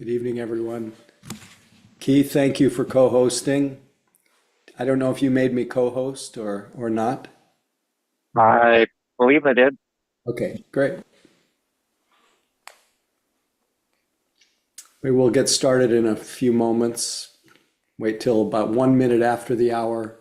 Good evening, everyone. Keith, thank you for co-hosting. I don't know if you made me co-host or not. I believe I did. Okay, great. We will get started in a few moments. Wait till about 1 minute after the hour.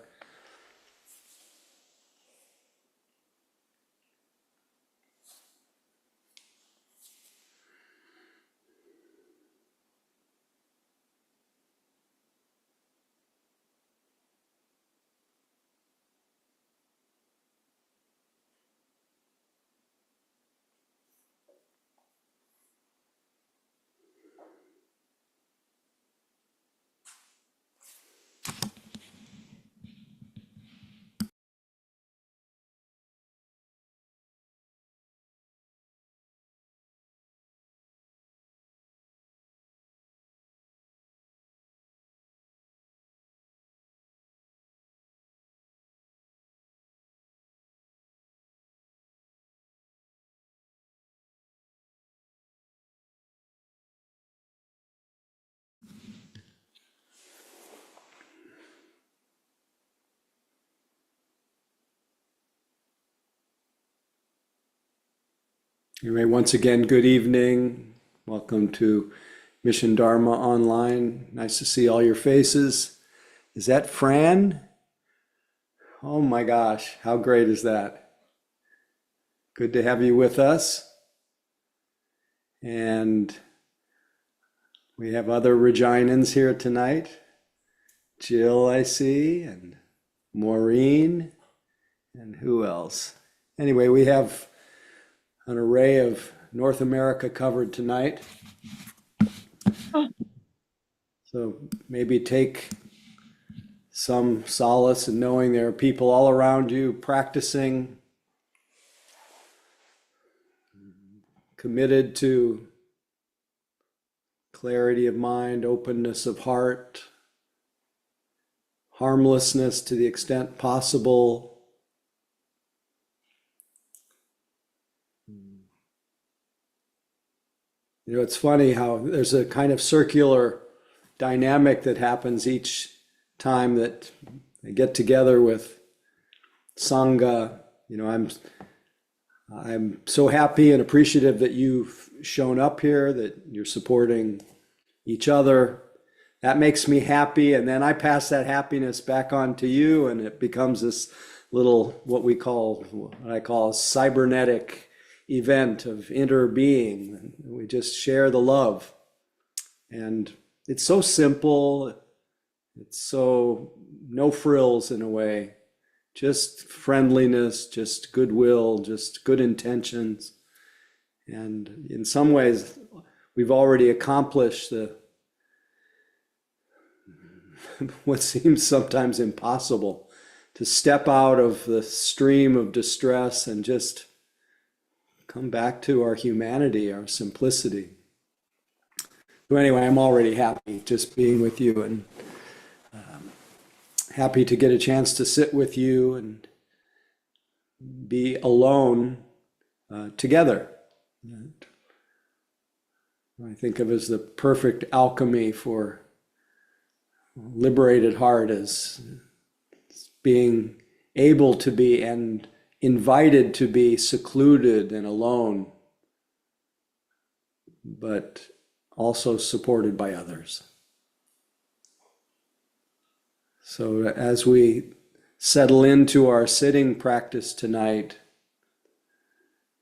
Anyway, once again, good evening. Welcome to Mission Dharma Online. Nice to see all your faces. Is that Fran? Oh my gosh, how great is that? Good to have you with us. And we have other Reginans here tonight. Jill, I see, and Maureen, and who else? Anyway, we have an array of North America covered tonight. So maybe take some solace in knowing there are people all around you practicing, committed to clarity of mind, openness of heart, harmlessness to the extent possible. You know, it's funny how there's a kind of circular dynamic that happens each time that I get together with Sangha. You know, I'm so happy and appreciative that you've shown up here, that you're supporting each other. That makes me happy, and then I pass that happiness back on to you, and it becomes this little what I call a cybernetic event of interbeing. We just share the love, and it's so simple. It's so no frills in a way, just friendliness, just goodwill, just good intentions. And in some ways, we've already accomplished what seems sometimes impossible, to step out of the stream of distress and just come back to our humanity, our simplicity. So anyway, I'm already happy just being with you, and happy to get a chance to sit with you and be alone together. I think of as the perfect alchemy for liberated heart as being able to be and invited to be secluded and alone, but also supported by others. So as we settle into our sitting practice tonight,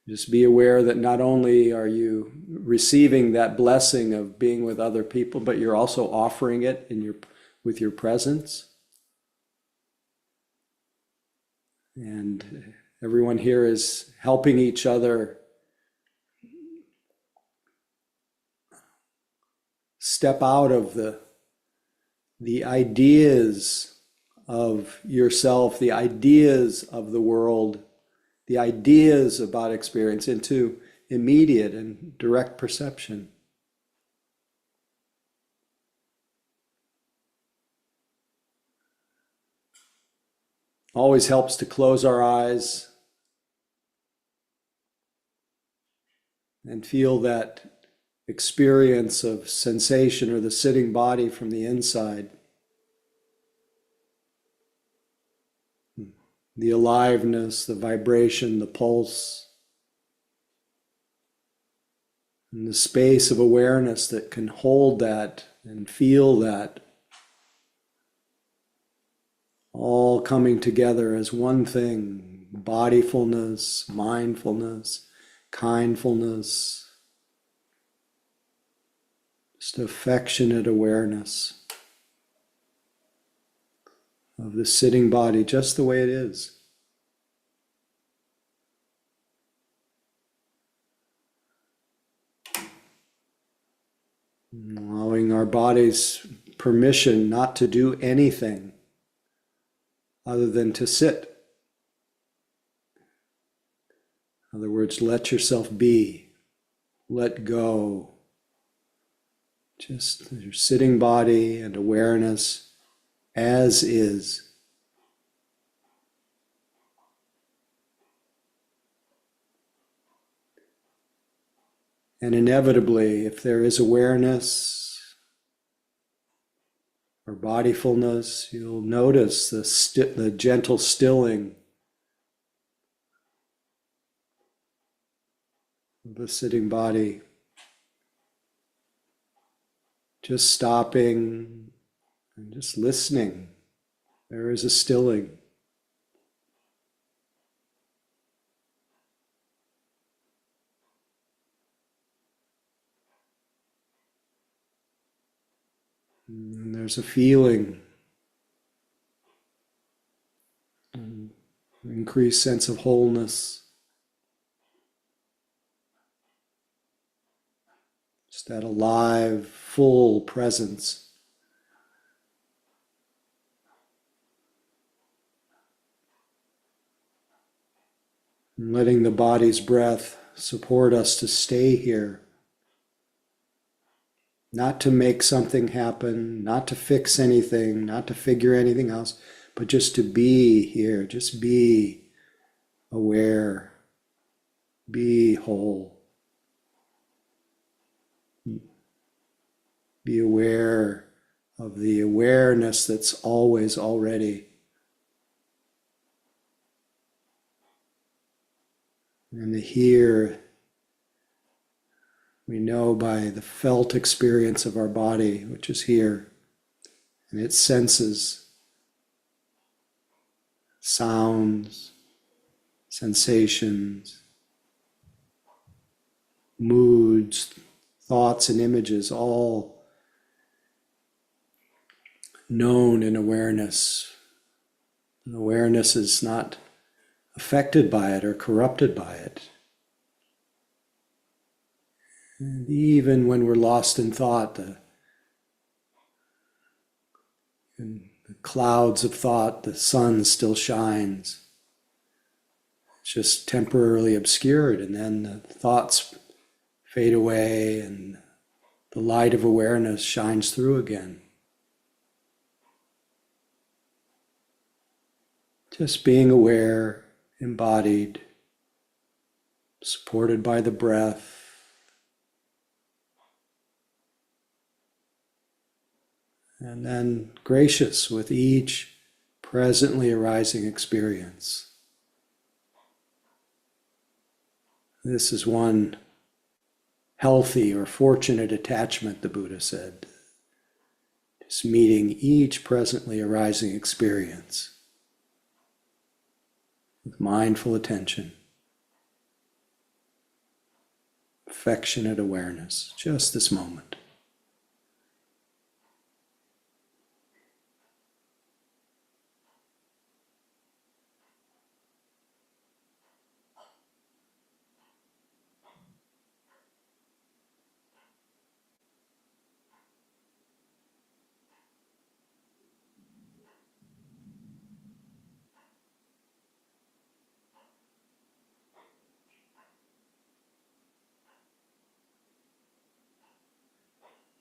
just be aware that not only are you receiving that blessing of being with other people, but you're also offering it with your presence. And everyone here is helping each other step out of the ideas of yourself, the ideas of the world, the ideas about experience into immediate and direct perception. Always helps to close our eyes and feel that experience of sensation or the sitting body from the inside. The aliveness, the vibration, the pulse, and the space of awareness that can hold that and feel that, all coming together as one thing: bodyfulness, mindfulness, kindfulness, just affectionate awareness of the sitting body just the way it is. Allowing our bodies permission not to do anything other than to sit. In other words, let yourself be, let go. Just your sitting body and awareness as is. And inevitably, if there is awareness or bodyfulness, you'll notice the gentle stilling of the sitting body. Just stopping and just listening. There is a stilling. And there's a feeling, an increased sense of wholeness. Just that alive, full presence. And letting the body's breath support us to stay here. Not to make something happen, not to fix anything, not to figure anything else, but just to be here, just be aware, be whole. Be aware of the awareness that's always already. And the here, we know by the felt experience of our body, which is here, and its senses, sounds, sensations, moods, thoughts and images, all known in awareness. And awareness is not affected by it or corrupted by it. And even when we're lost in thought, in the clouds of thought, the sun still shines. It's just temporarily obscured, and then the thoughts fade away and the light of awareness shines through again. Just being aware, embodied, supported by the breath. And then gracious with each presently arising experience. This is one healthy or fortunate attachment, the Buddha said. Just meeting each presently arising experience with mindful attention, affectionate awareness, just this moment.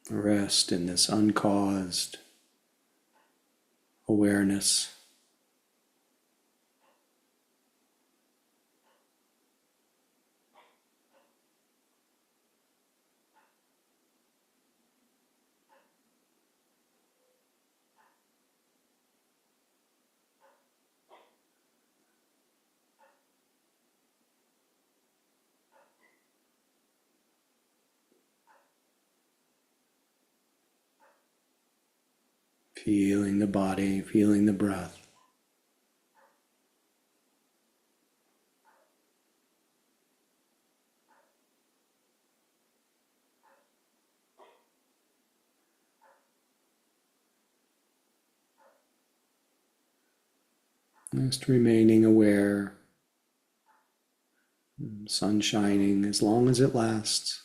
Rest in this uncaused awareness. Feeling the body, feeling the breath. Just remaining aware, sun shining as long as it lasts.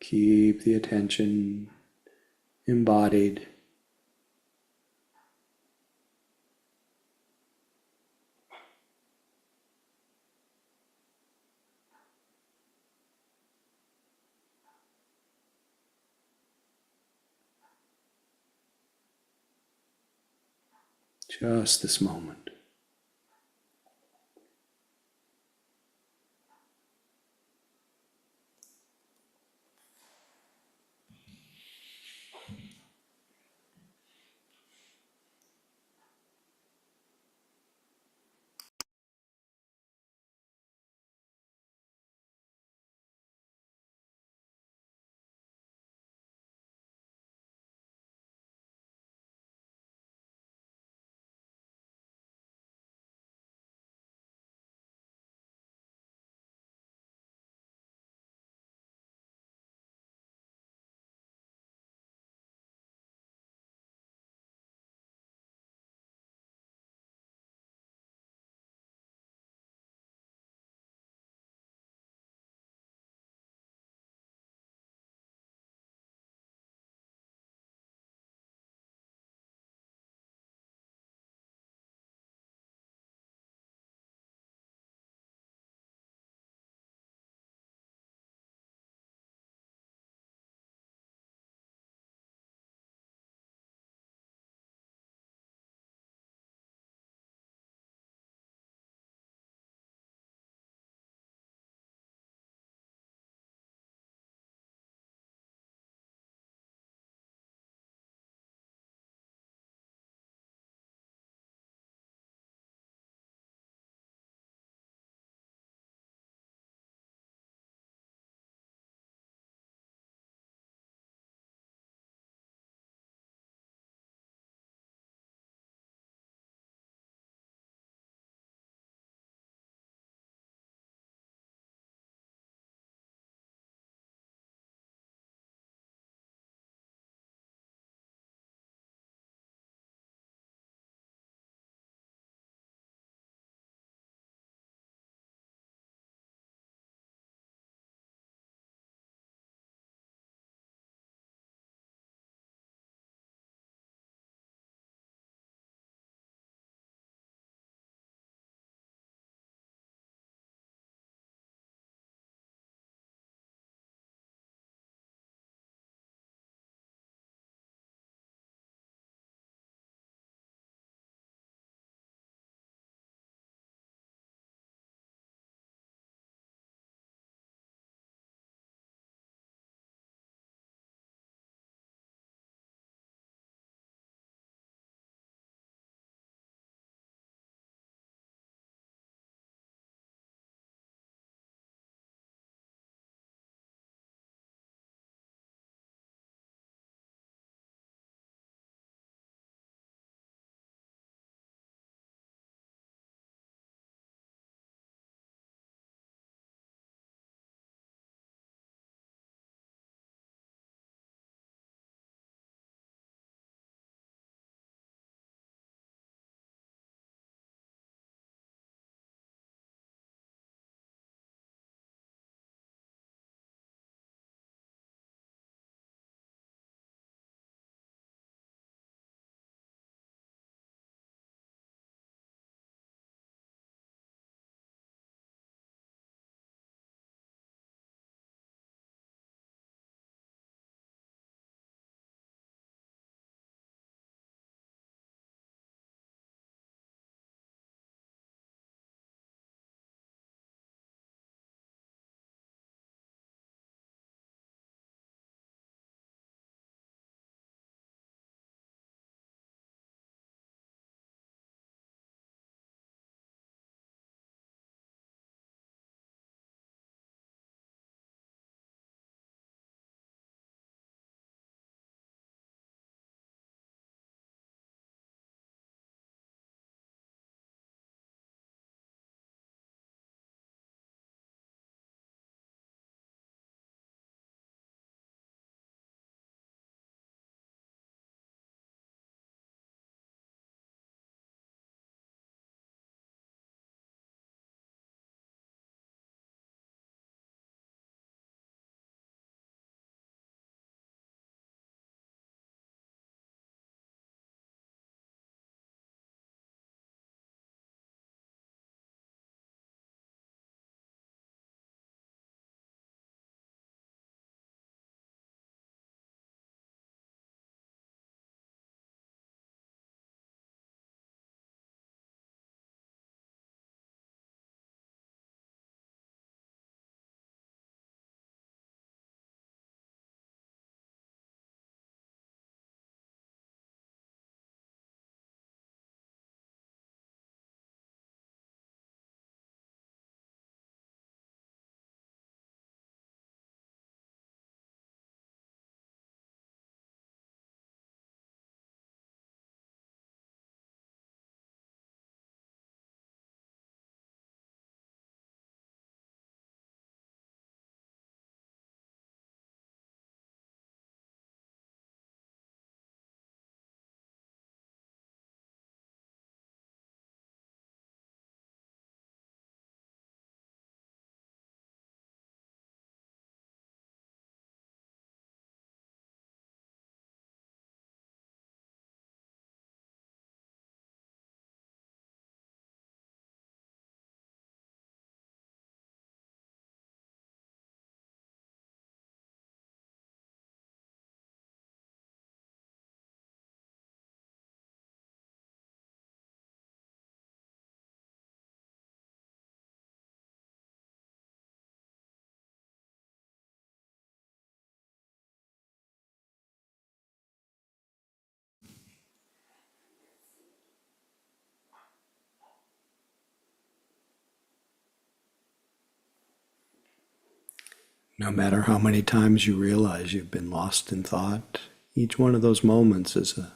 Keep the attention embodied. Just this moment. No matter how many times you realize you've been lost in thought, each one of those moments is a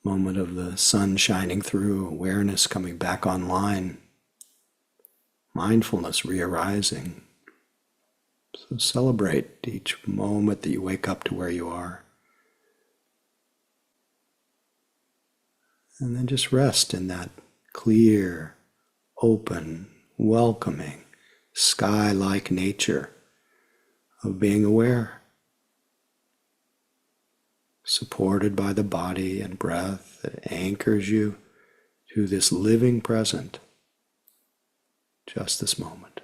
moment of the sun shining through, awareness coming back online, mindfulness re-arising. So celebrate each moment that you wake up to where you are. And then just rest in that clear, open, welcoming, sky-like nature of being aware, supported by the body and breath that anchors you to this living present, just this moment.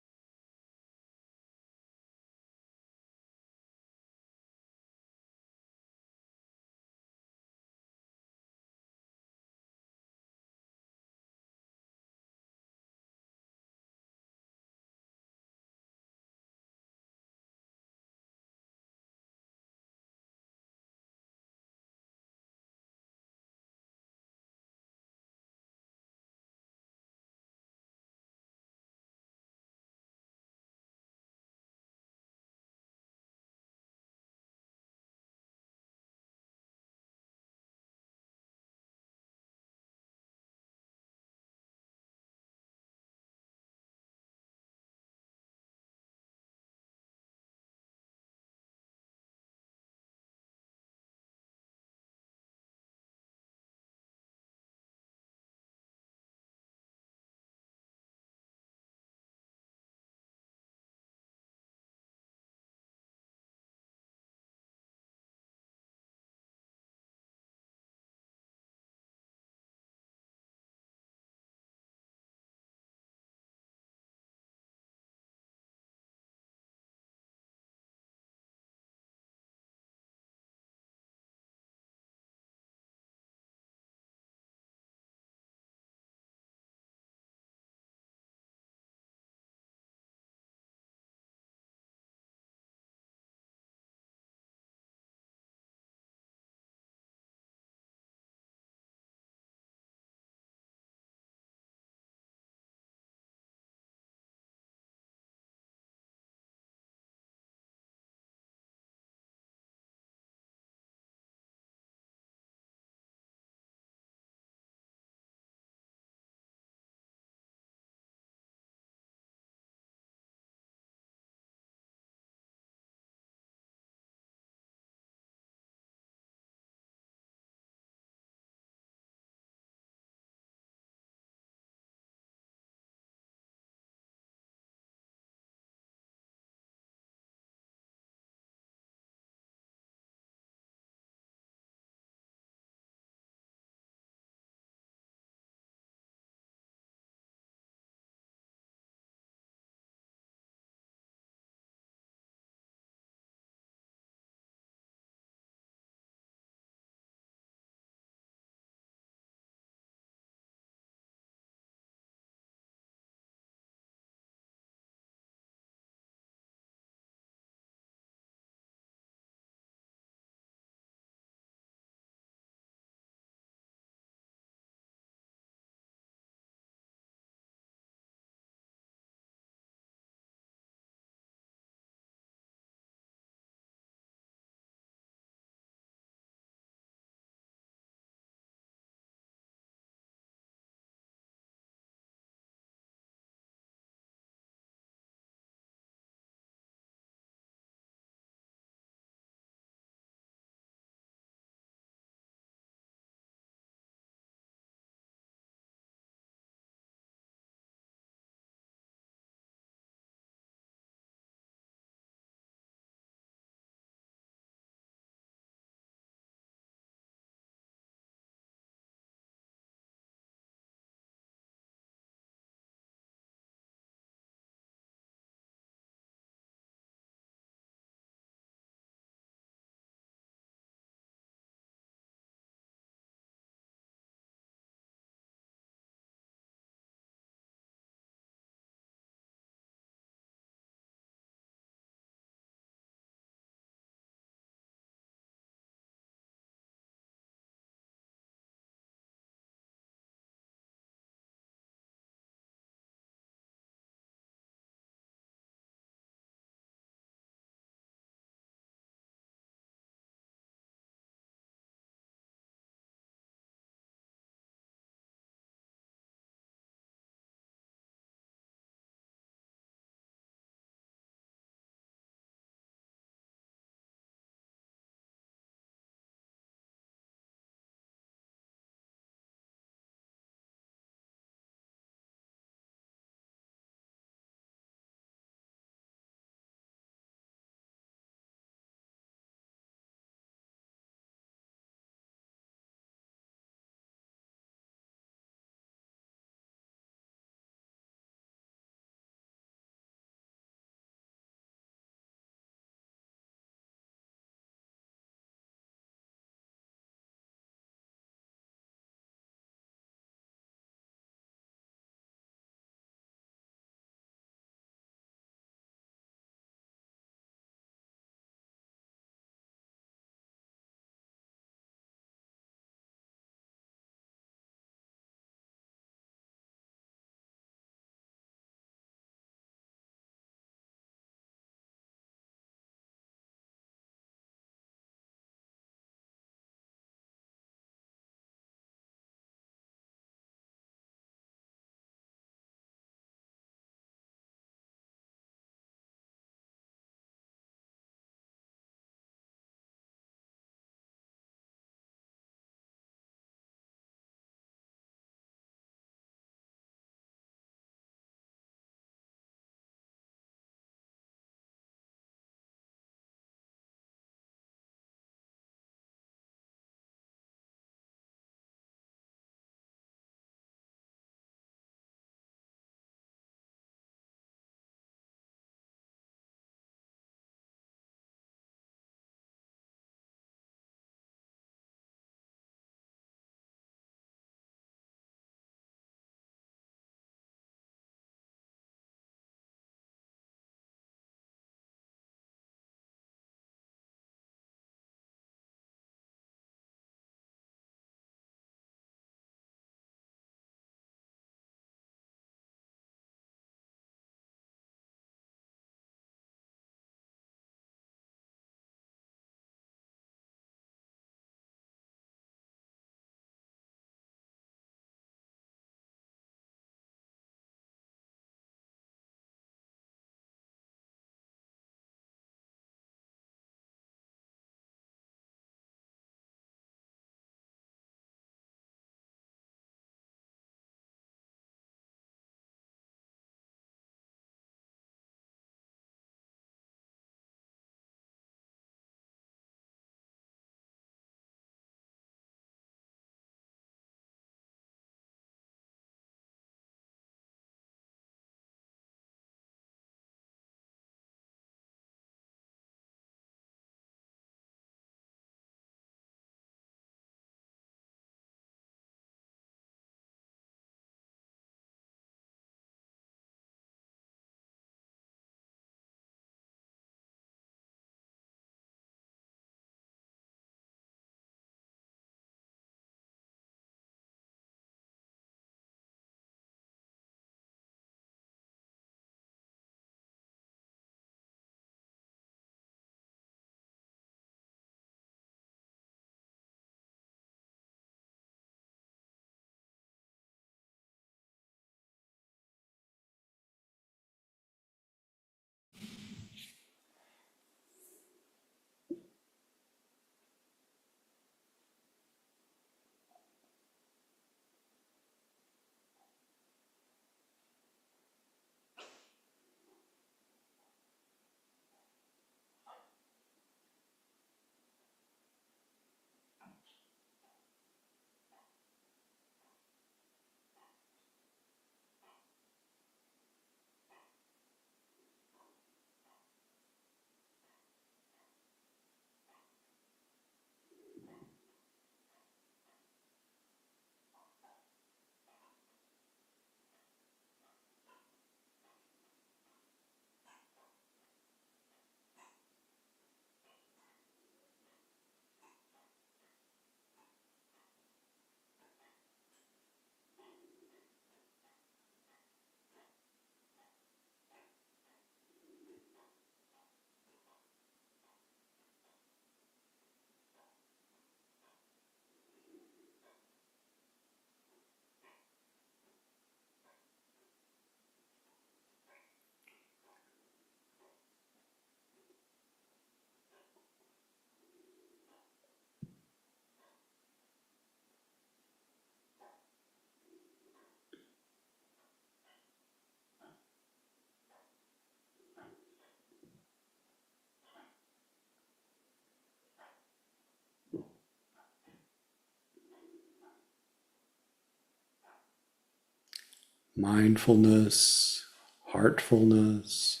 mindfulness, heartfulness,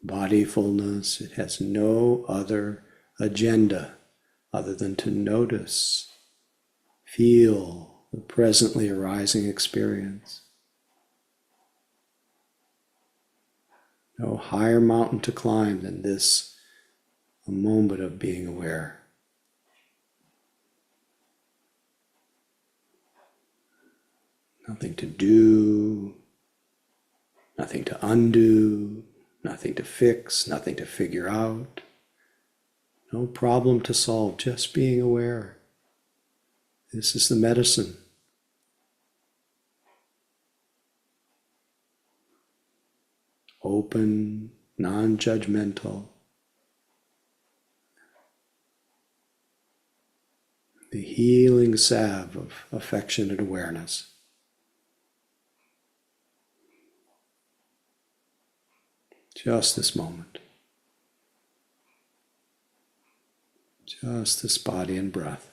bodyfulness. It has no other agenda other than to notice, feel the presently arising experience. No higher mountain to climb than this, a moment of being aware. Nothing to do, nothing to undo, nothing to fix, nothing to figure out. No problem to solve, just being aware. This is the medicine. Open, non-judgmental. The healing salve of affectionate awareness. Just this moment. Just this body and breath.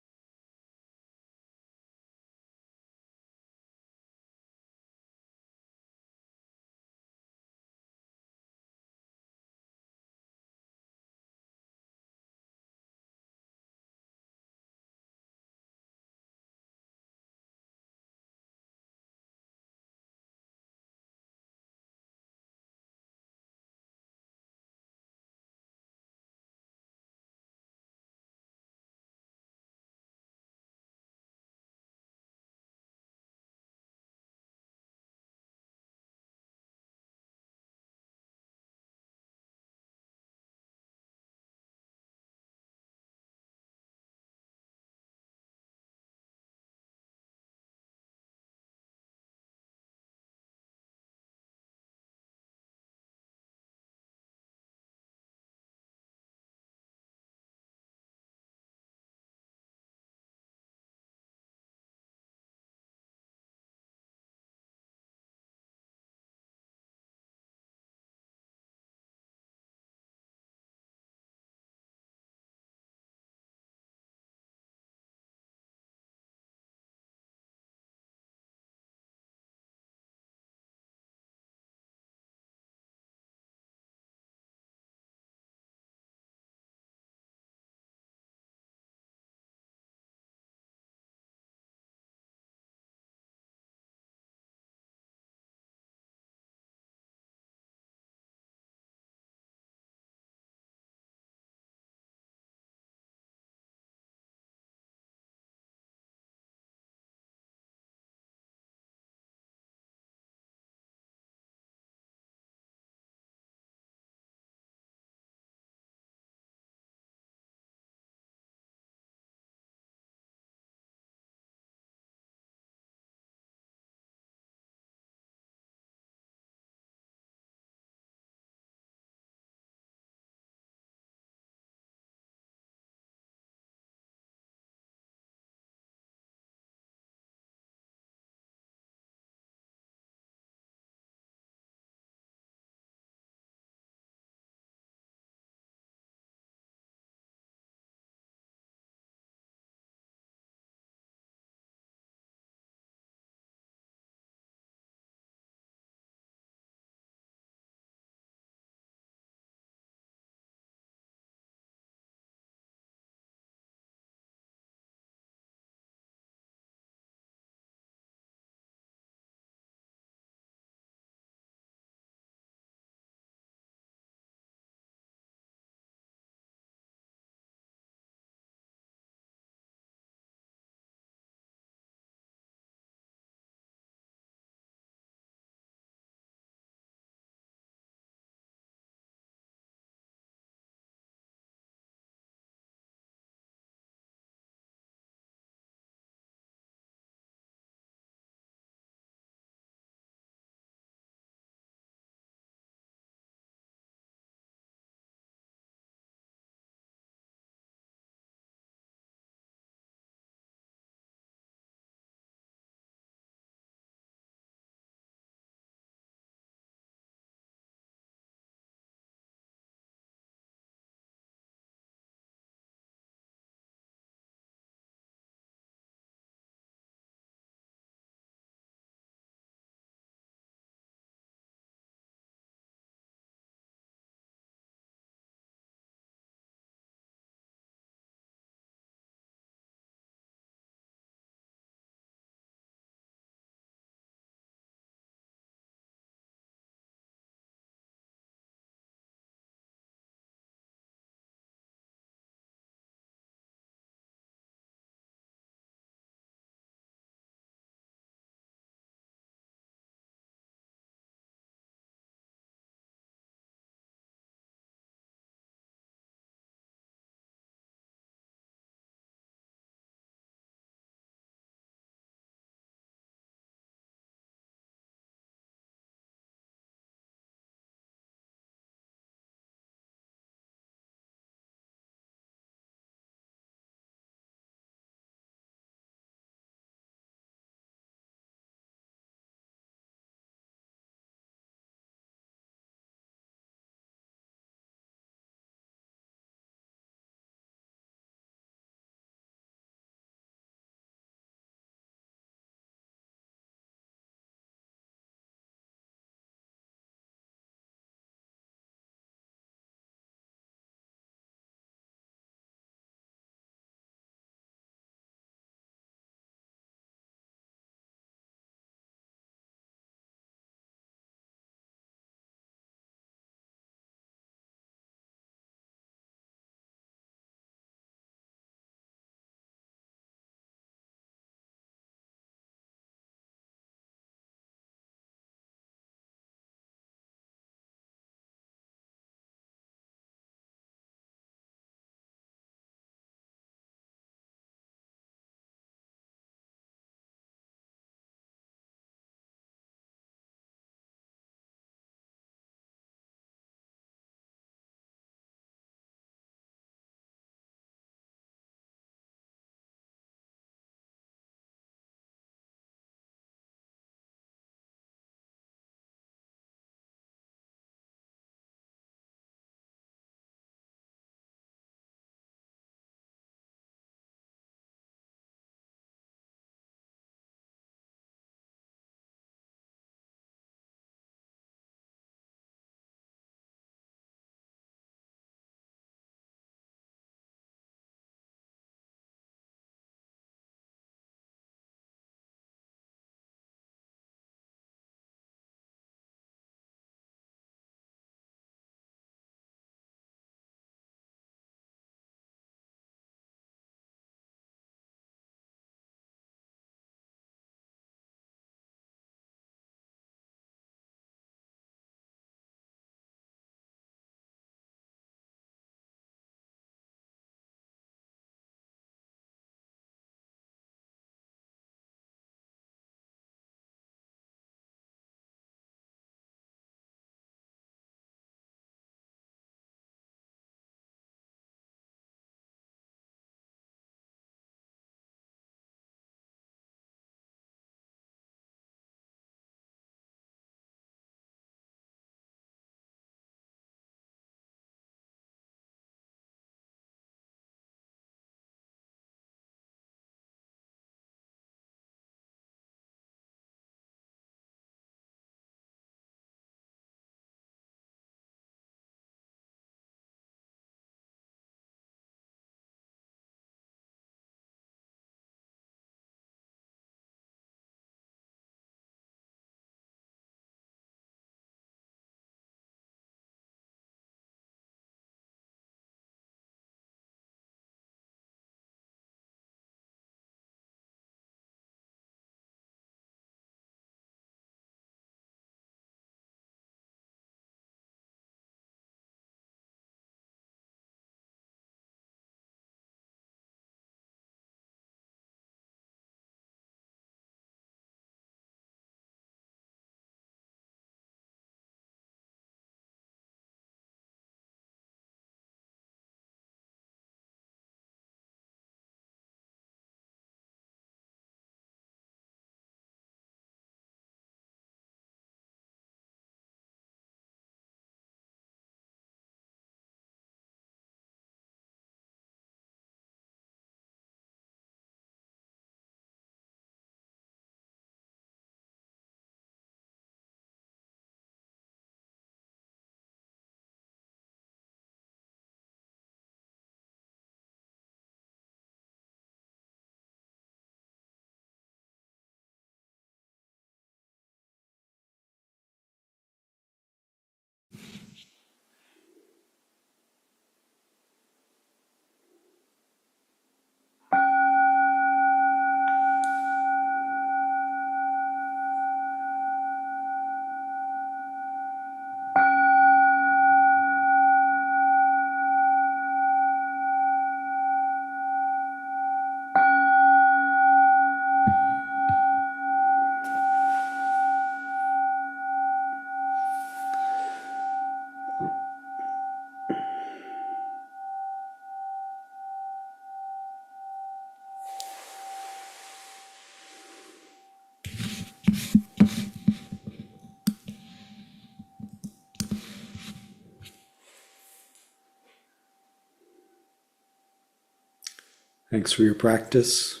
Thanks for your practice.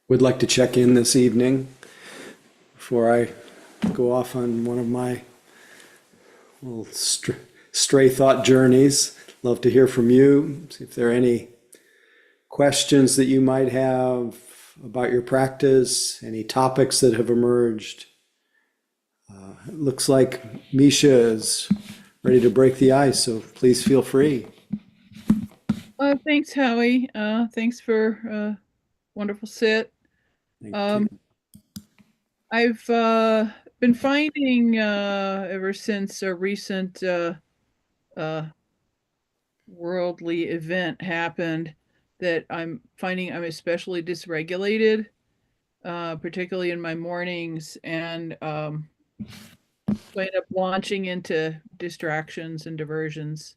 Would like to check in this evening before I go off on one of my little stray thought journeys. Love to hear from you. See if there are any questions that you might have about your practice, any topics that have emerged. It looks like Misha is ready to break the ice, so please feel free. Thanks, Howie. Thanks for wonderful sit. Thank Um, you. I've been finding ever since a recent uh, worldly event happened that I'm finding I'm especially dysregulated, particularly in my mornings, and so I end up launching into distractions and diversions.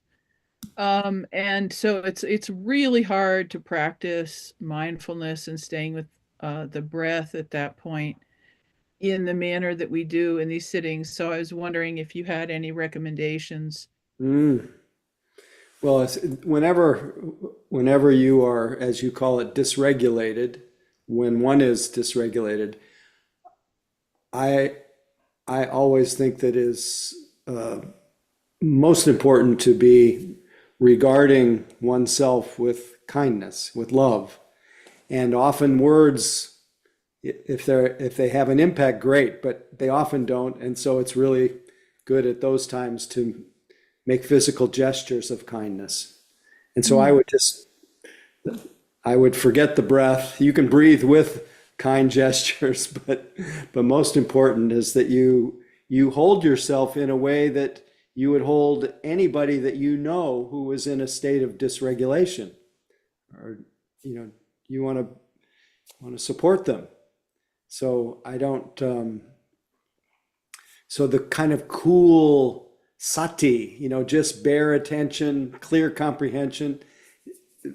And so it's really hard to practice mindfulness and staying with the breath at that point in the manner that we do in these sittings. So I was wondering if you had any recommendations. Mm. Well, whenever you are, as you call it, dysregulated, when one is dysregulated, I I always think that is most important to be regarding oneself with kindness, with love. And often words, if they have an impact, great, but they often don't. And so it's really good at those times to make physical gestures of kindness. And so Mm. I would forget the breath. You can breathe with kind gestures, but most important is that you hold yourself in a way that you would hold anybody that you know who is in a state of dysregulation, or you know you want to support them. So I don't. So the kind of cool sati, just bare attention, clear comprehension,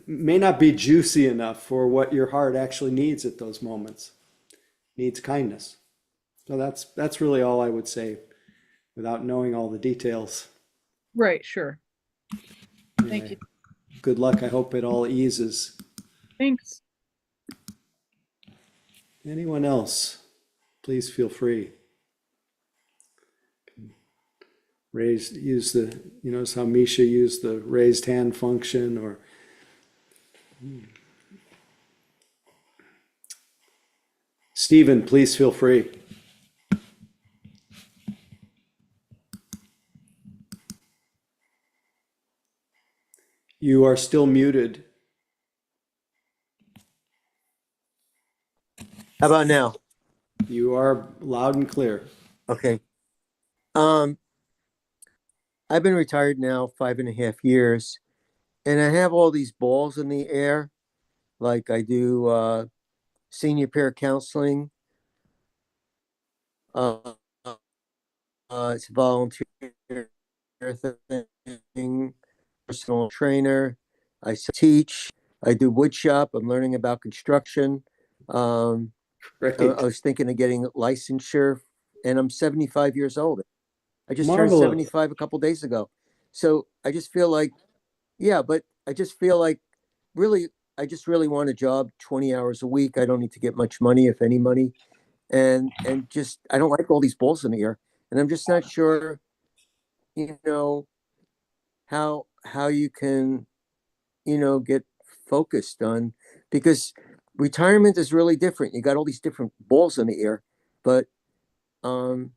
may not be juicy enough for what your heart actually needs at those moments. Needs kindness. So that's really all I would say without knowing all the details. Right, sure. Thank you. Anyway, good luck. I hope it all eases. Thanks. Anyone else? Please feel free. Use the, notice how Misha used the raised hand function, or Stephen, please feel free. You are still muted. How about now? You are loud and clear. Okay. Um, I've been retired now 5.5 years, and I have all these balls in the air. Like I do senior peer counseling. Uh, it's a volunteer thing, personal trainer. Teach. I do wood shop. I'm learning about construction. Um, I Great. was thinking of getting licensure, and I'm 75 years old. I just turned Marvelous. 75 a couple days ago. So I just feel like, yeah, but I just feel like really, I just really want a job 20 hours a week. I don't need to get much money, if any money. And just, I don't like all these balls in the air. And I'm just not sure, you know, how you can, get focused on, because retirement is really different. You got all these different balls in the air, but um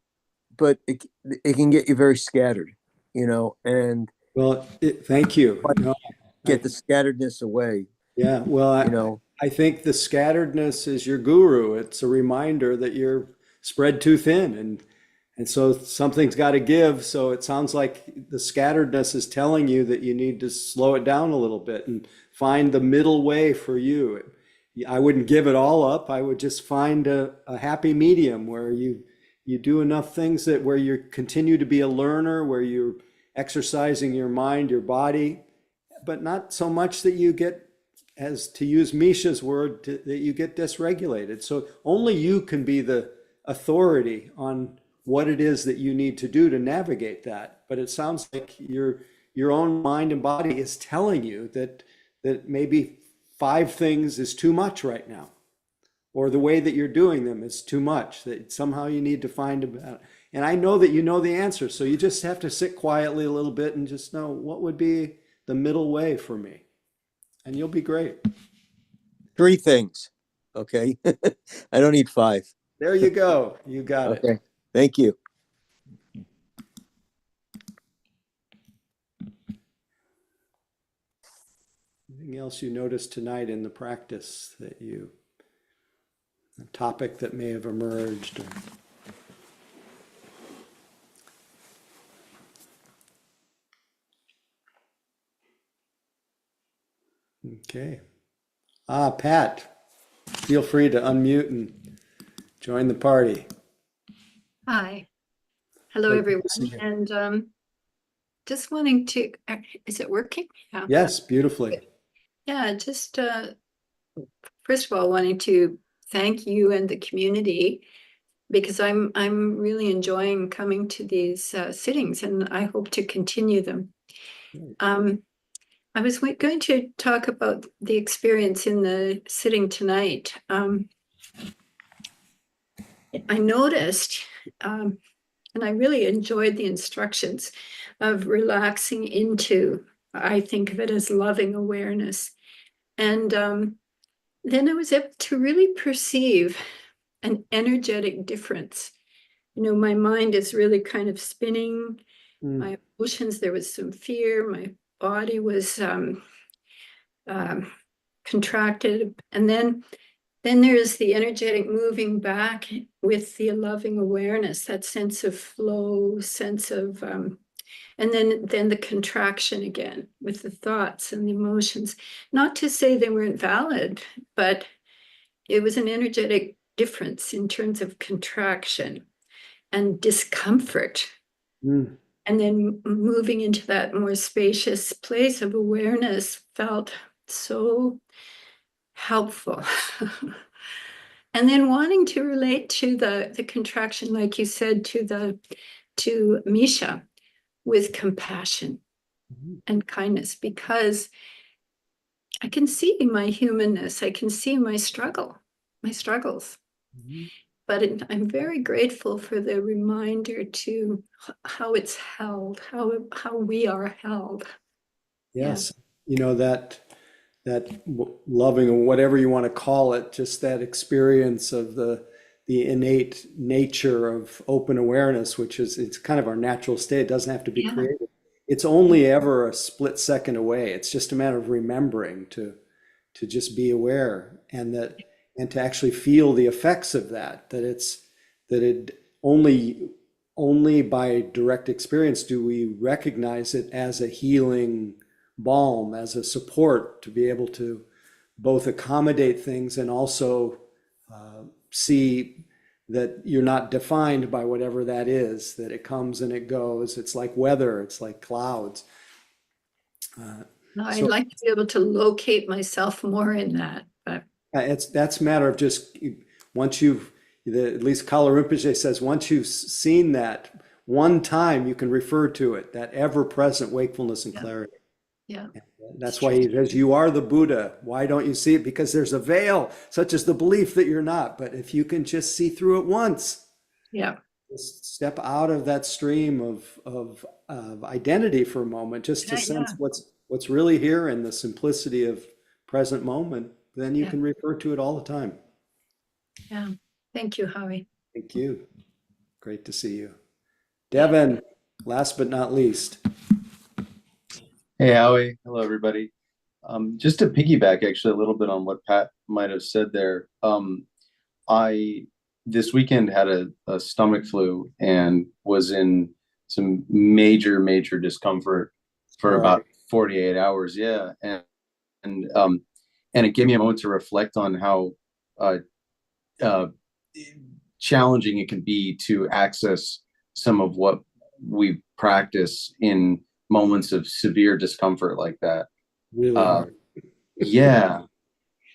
it can get you very scattered, and Well, thank you. but No, I, get the scatteredness away, yeah, well, you know. I think the scatteredness is your guru. It's a reminder that you're spread too thin, and so something's got to give. So it sounds like the scatteredness is telling you that you need to slow it down a little bit and find the middle way for you. I wouldn't give it all up. I would just find a happy medium where you do enough things that where you continue to be a learner, where you're exercising your mind, your body, but not so much that you get, as to use Misha's word, that you get dysregulated. So only you can be the authority on what it is that you need to do to navigate that. But it sounds like your own mind and body is telling you that maybe five things is too much right now, or the way that you're doing them is too much, that somehow you need to find a, and I know that you know the answer, so you just have to sit quietly a little bit and just know what would be the middle way for me, and you'll be great. 3 things. Okay. I don't need 5. There you go. You got it. Okay. Thank you. Anything else you noticed tonight in the practice a topic that may have emerged? Okay. Pat, feel free to unmute and join the party. Hi. Hello, Great to everyone. see you. And just wanting to, is it working? Yeah. Yes, beautifully. Yeah, just first of all, wanting to thank you and the community because I'm really enjoying coming to these sittings, and I hope to continue them. I was going to talk about the experience in the sitting tonight. I noticed, and I really enjoyed the instructions of relaxing into, I think of it as loving awareness. And then I was able to really perceive an energetic difference. You know, my mind is really kind of spinning. My emotions, there was some fear. My body was contracted. And then there's the energetic moving back with the loving awareness, that sense of flow, sense of, and then the contraction again with the thoughts and the emotions. Not to say they weren't valid, but it was an energetic difference in terms of contraction and discomfort. And then moving into that more spacious place of awareness felt so helpful. And then wanting to relate to the contraction, like you said, to Misha with compassion and kindness, because I can see my humanness, I can see my struggles. But I'm very grateful for the reminder to how it's held, how we are held. Yes. You know, that loving, or whatever you want to call it, just that experience of the innate nature of open awareness, which is, it's kind of our natural state. It doesn't have to be created. It's only ever a split second away. It's just a matter of remembering to just be aware, and to actually feel the effects of that, that it only by direct experience do we recognize it as a healing balm, as a support to be able to both accommodate things and also see that you're not defined by whatever that is, that it comes and it goes. It's like weather, it's like clouds. I'd like to be able to locate myself more in that. But that's a matter of just, once at least Kala Rinpoche says, once you've seen that one time, you can refer to it, that ever-present wakefulness and clarity. Yeah. That's why he says, you are the Buddha. Why don't you see it? Because there's a veil, such as the belief that you're not. But if you can just see through it once, just step out of that stream of identity for a moment, just to sense what's really here in the simplicity of present moment, then you can refer to it all the time. Yeah. Thank you, Howie. Thank you. Great to see you. Devin, last but not least. Hey, Howie. Hello, everybody. Just to piggyback actually a little bit on what Pat might have said there. I this weekend had a stomach flu and was in some major discomfort for about 48 hours. Yeah. And it gave me a moment to reflect on how challenging it can be to access some of what we practice in moments of severe discomfort like that. Really hard. Yeah.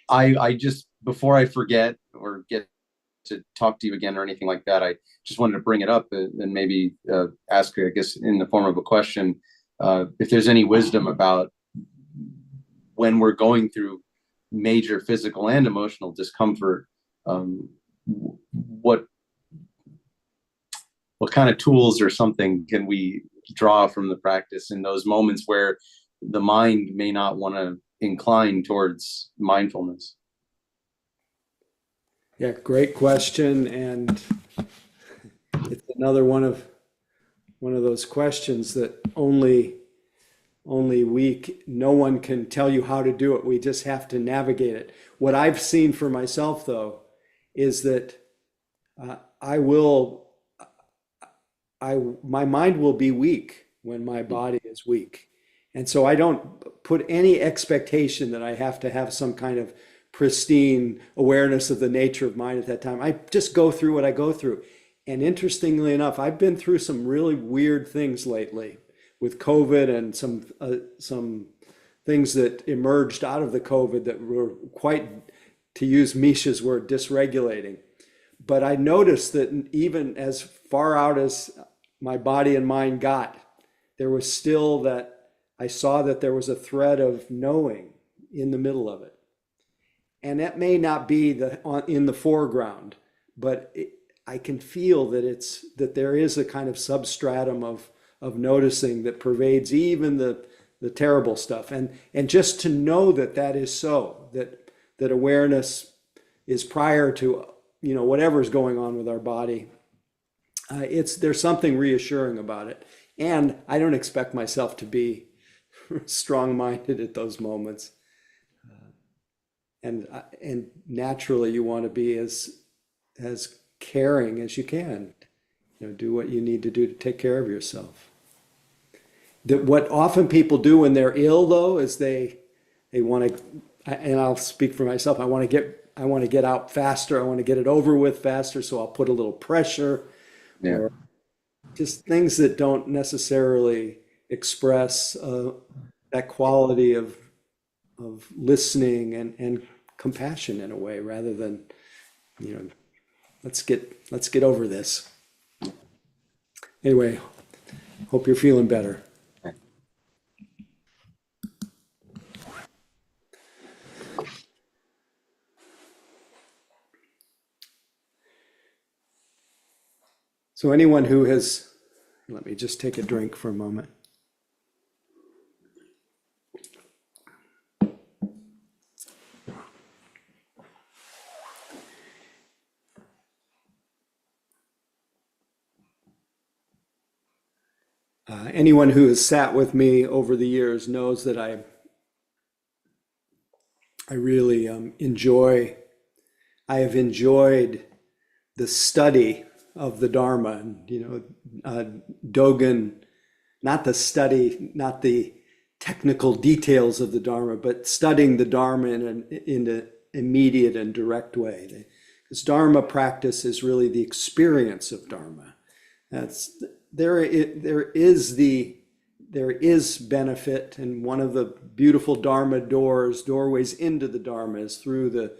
I just, before I forget or get to talk to you again or anything like that. I just wanted to bring it up and maybe ask, I guess, in the form of a question, if there's any wisdom about when we're going through major physical and emotional discomfort, what kind of tools or something can we draw from the practice in those moments where the mind may not want to incline towards mindfulness? Yeah, great question, and it's another one of those questions that only no one can tell you how to do it. We just have to navigate it. What I've seen for myself, though, is that my mind will be weak when my body is weak. And so I don't put any expectation that I have to have some kind of pristine awareness of the nature of mind at that time. I just go through what I go through. And interestingly enough, I've been through some really weird things lately with COVID and some things that emerged out of the COVID that were quite, to use Misha's word, dysregulating. But I noticed that even as far out as my body and mind got, there was still that I saw that there was a thread of knowing in the middle of it. And that may not be in the foreground, but I can feel that there is a kind of substratum of noticing that pervades even the terrible stuff. And just to know that that is so, that awareness is prior to whatever's going on with our body. There's something reassuring about it. And I don't expect myself to be strong-minded at those moments. And naturally you want to be as caring as you can. Do what you need to do to take care of yourself. What often people do when they're ill, though, is they want to, and I'll speak for myself, I want to get out faster, I want to get it over with faster, so I'll put a little pressure, or just things that don't necessarily express that quality of listening and compassion in a way, rather than, let's get over this. Anyway, hope you're feeling better. So anyone who has, let me just take a drink for a moment. Anyone who has sat with me over the years knows that I really I have enjoyed the study of the Dharma. Dogen, not the study, not the technical details of the Dharma, but studying the Dharma in an immediate and direct way. Because Dharma practice is really the experience of Dharma. There is benefit, and one of the beautiful Dharma doorways into the Dharma is through the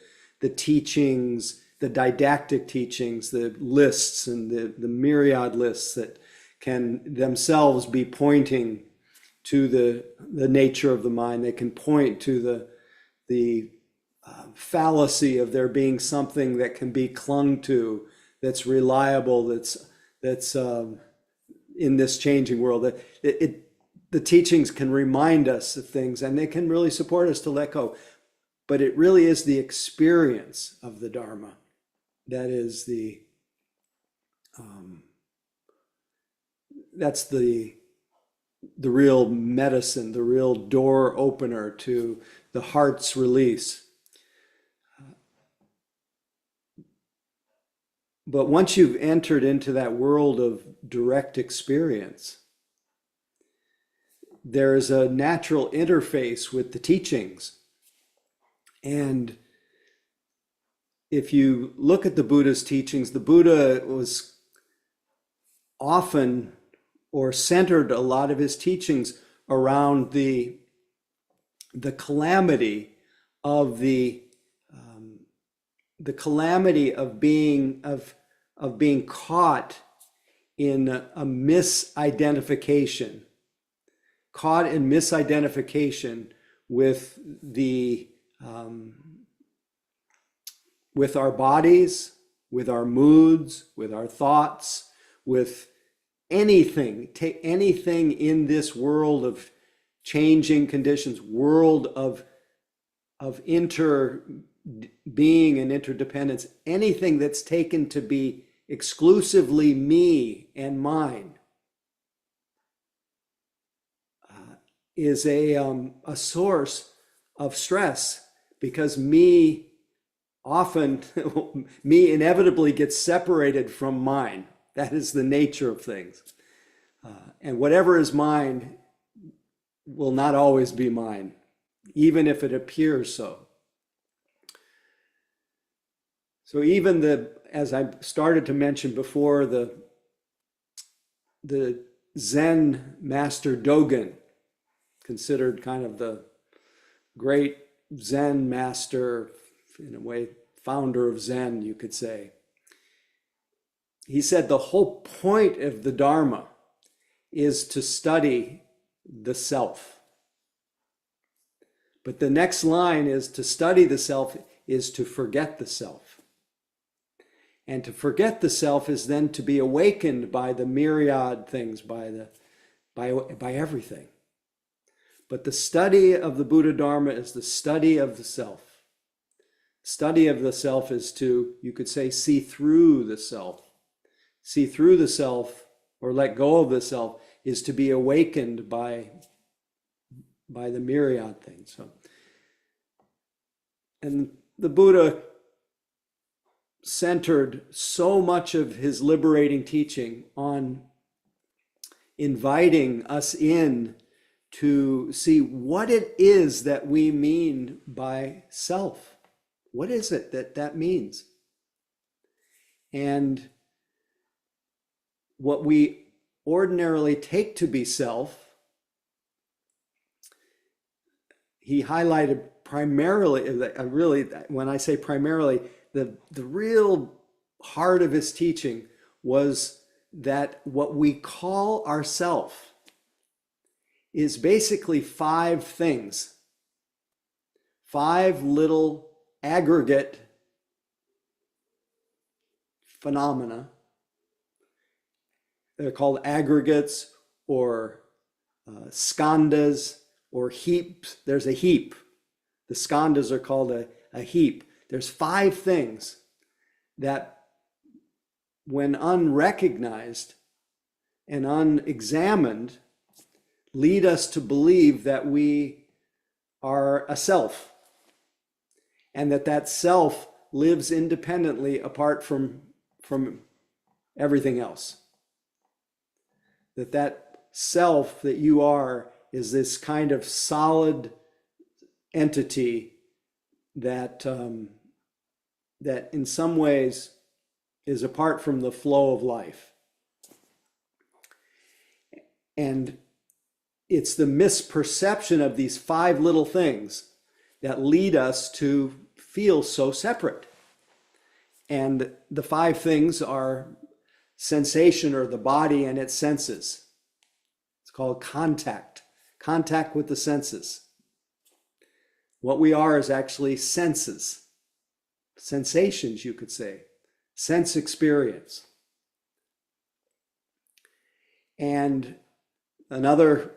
teachings, the didactic teachings, the lists and the myriad lists that can themselves be pointing to the nature of the mind. They can point to the fallacy of there being something that can be clung to, that's reliable, that's in this changing world. The teachings can remind us of things, and they can really support us to let go. But it really is the experience of the Dharma that is that's the real medicine, the real door opener to the heart's release. But once you've entered into that world of direct experience, there is a natural interface with the teachings. And if you look at the Buddha's teachings, the Buddha was often, or centered a lot of his teachings around the calamity of the calamity of being caught in a misidentification, with with our bodies, with our moods, with our thoughts, with anything in this world of changing conditions, world of being and interdependence, anything that's taken to be exclusively me and mine is a source of stress, because me inevitably gets separated from mine. That is the nature of things. And whatever is mine will not always be mine, even if it appears so. So even as I started to mention before, the Zen master Dogen, considered kind of the great Zen master, in a way, founder of Zen, you could say. He said the whole point of the Dharma is to study the self. But the next line is, to study the self is to forget the self. And to forget the self is then to be awakened by the myriad things, by everything. But the study of the Buddha Dharma is the study of the self. Study of the self is to, you could say, see through the self. See through the self, or let go of the self, is to be awakened by the myriad things. So, and the Buddha centered so much of his liberating teaching on inviting us in to see what it is that we mean by self. What is it that means? And what we ordinarily take to be self, he highlighted primarily, really, when I say primarily, the real heart of his teaching was that what we call ourself is basically 5 things, 5 little aggregate phenomena. They're called aggregates, or skandhas, or heaps. There's a heap. The skandhas are called a heap. There's 5 things that, when unrecognized and unexamined, lead us to believe that we are a self, and that self lives independently apart from everything else. That self that you are is this kind of solid entity that in some ways is apart from the flow of life. And it's the misperception of these 5 little things that lead us to feel so separate. And the 5 things are sensation, or the body and its senses. It's called contact with the senses. What we are is actually senses, sensations, you could say, sense experience. And another,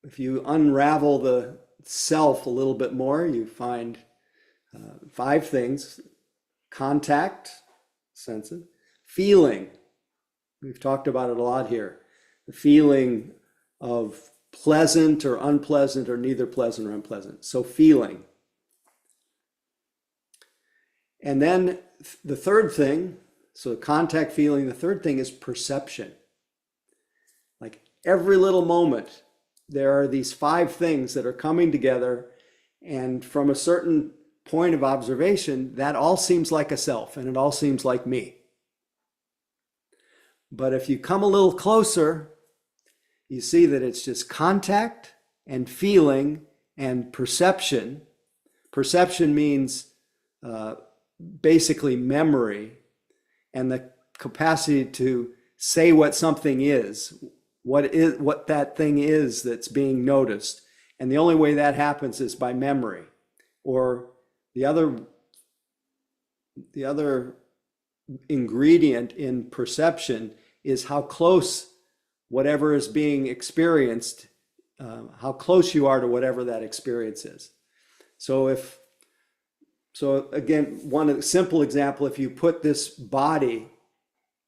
if you unravel the self a little bit more, you find 5 things: contact, senses; feeling, we've talked about it a lot here, the feeling of pleasant or unpleasant, or neither pleasant or unpleasant. So feeling. And then the third thing, so contact, feeling, the third thing is perception. Like every little moment, there are these 5 things that are coming together, and from a certain point of observation, that all seems like a self, and it all seems like me. But if you come a little closer, you see that it's just contact and feeling and perception. Perception means basically memory and the capacity to say what something is, what that thing is that's being noticed. And the only way that happens is by memory. Or the other ingredient in perception is how close whatever is being experienced, how close you are to whatever that experience is. So again, one simple example, if you put this body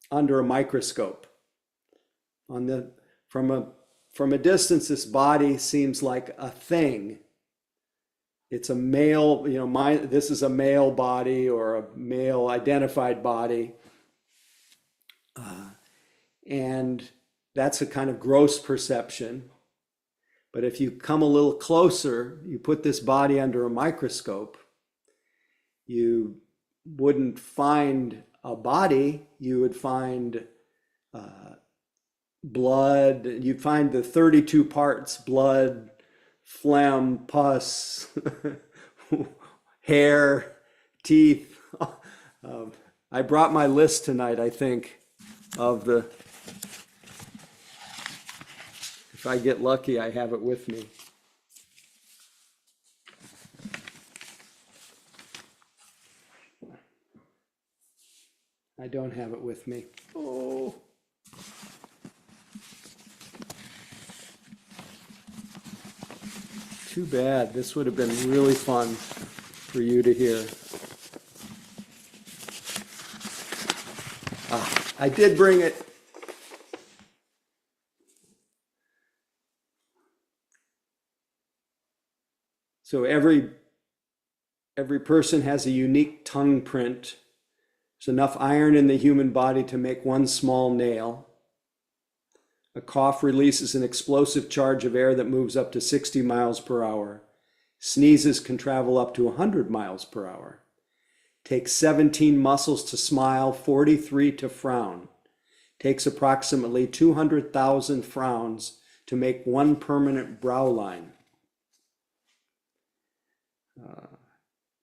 under a microscope, from a distance, this body seems like a thing. It's a male, this is a male body or a male identified body. And that's a kind of gross perception. But if you come a little closer, you put this body under a microscope, you wouldn't find a body, you would find blood, you'd find the 32 parts: blood, phlegm, pus, hair, teeth. I brought my list tonight, I think, of the, if I get lucky, I have it with me. I don't have it with me. Oh. Too bad. This would have been really fun for you to hear. I did bring it. So every person has a unique tongue print. There's enough iron in the human body to make one small nail. A cough releases an explosive charge of air that moves up to 60 miles per hour. Sneezes can travel up to 100 miles per hour. Takes 17 muscles to smile, 43 to frown. Takes approximately 200,000 frowns to make one permanent brow line.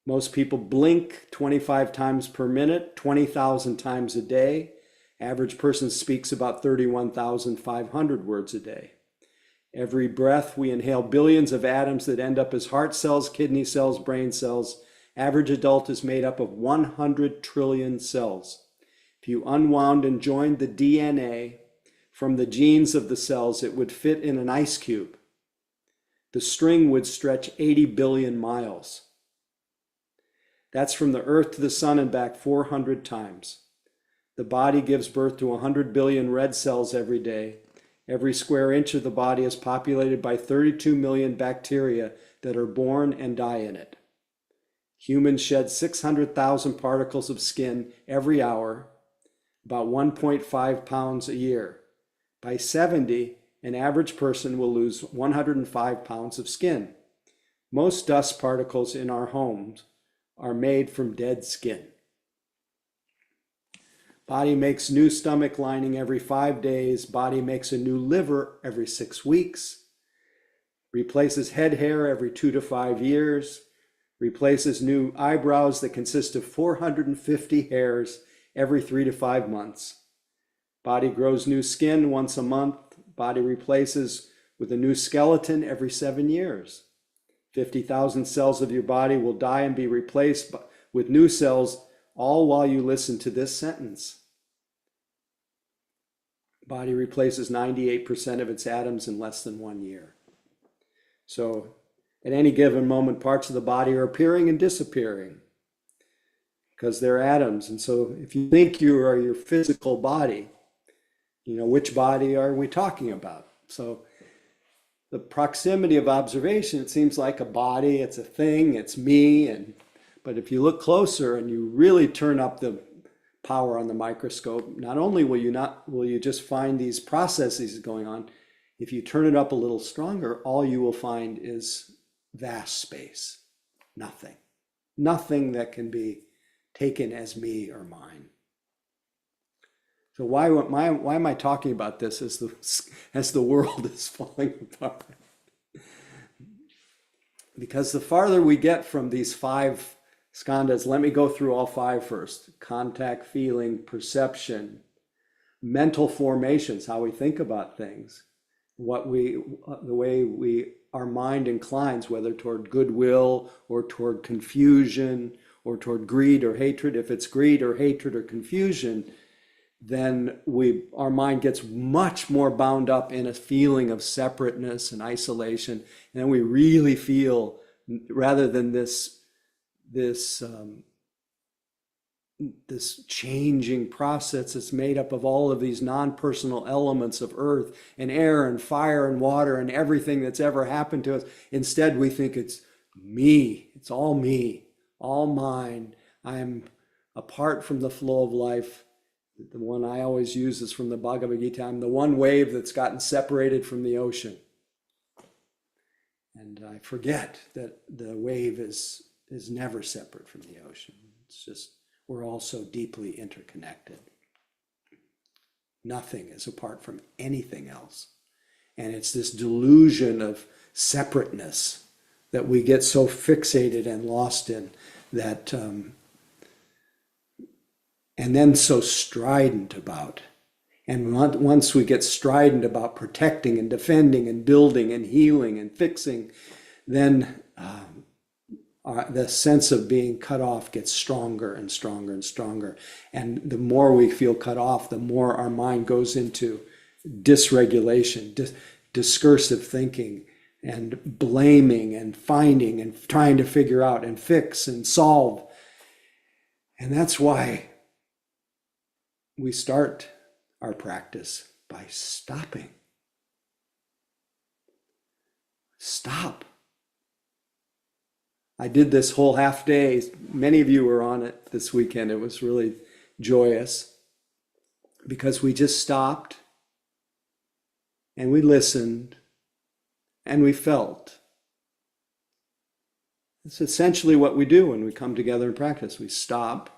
Most people blink 25 times per minute, 20,000 times a day. Average person speaks about 31,500 words a day. Every breath, we inhale billions of atoms that end up as heart cells, kidney cells, brain cells. Average adult is made up of 100 trillion cells. If you unwound and joined the DNA from the genes of the cells, it would fit in an ice cube. The string would stretch 80 billion miles. That's from the Earth to the sun and back 400 times. The body gives birth to 100 billion red cells every day. Every square inch of the body is populated by 32 million bacteria that are born and die in it. Humans shed 600,000 particles of skin every hour, about 1.5 pounds a year. By 70, an average person will lose 105 pounds of skin. Most dust particles in our homes are made from dead skin. Body makes new stomach lining every 5 days. Body makes a new liver every 6 weeks. Replaces head hair every 2 to 5 years. Replaces new eyebrows that consist of 450 hairs every 3 to 5 months. Body grows new skin once a month. Body replaces with a new skeleton every 7 years. 50,000 cells of your body will die and be replaced with new cells, all while you listen to this sentence. Body replaces 98% of its atoms in less than 1 year. So at any given moment, parts of the body are appearing and disappearing because they're atoms. And so if you think you are your physical body, which body are we talking about? So the proximity of observation, it seems like a body, it's a thing, it's me. But if you look closer and you really turn up the power on the microscope, not only will you just find these processes going on, if you turn it up a little stronger, all you will find is vast space, nothing that can be taken as me or mine. So why am I talking about this as the world is falling apart? Because the farther we get from these 5 skandhas. Let me go through all five first. Contact, feeling, perception, mental formations, how we think about things, the way our mind inclines, whether toward goodwill or toward confusion or toward greed or hatred. If it's greed or hatred or confusion, then our mind gets much more bound up in a feeling of separateness and isolation. And then we really feel, rather than this changing process that's made up of all of these non-personal elements of earth and air and fire and water and everything that's ever happened to us. Instead, we think it's me. It's all me, all mine. I'm apart from the flow of life. The one I always use is from the Bhagavad Gita. I'm the one wave that's gotten separated from the ocean. And I forget that the wave is never separate from the ocean. It's just, we're all so deeply interconnected. Nothing is apart from anything else. And it's this delusion of separateness that we get so fixated and lost in, that and then so strident about. And once we get strident about protecting and defending and building and healing and fixing, then the sense of being cut off gets stronger and stronger and stronger. And the more we feel cut off, the more our mind goes into dysregulation, discursive thinking, and blaming and finding and trying to figure out and fix and solve. And that's why we start our practice by stopping. Stop. I did this whole half day. Many of you were on it this weekend. It was really joyous because we just stopped and we listened and we felt. It's essentially what we do when we come together and practice. We stop,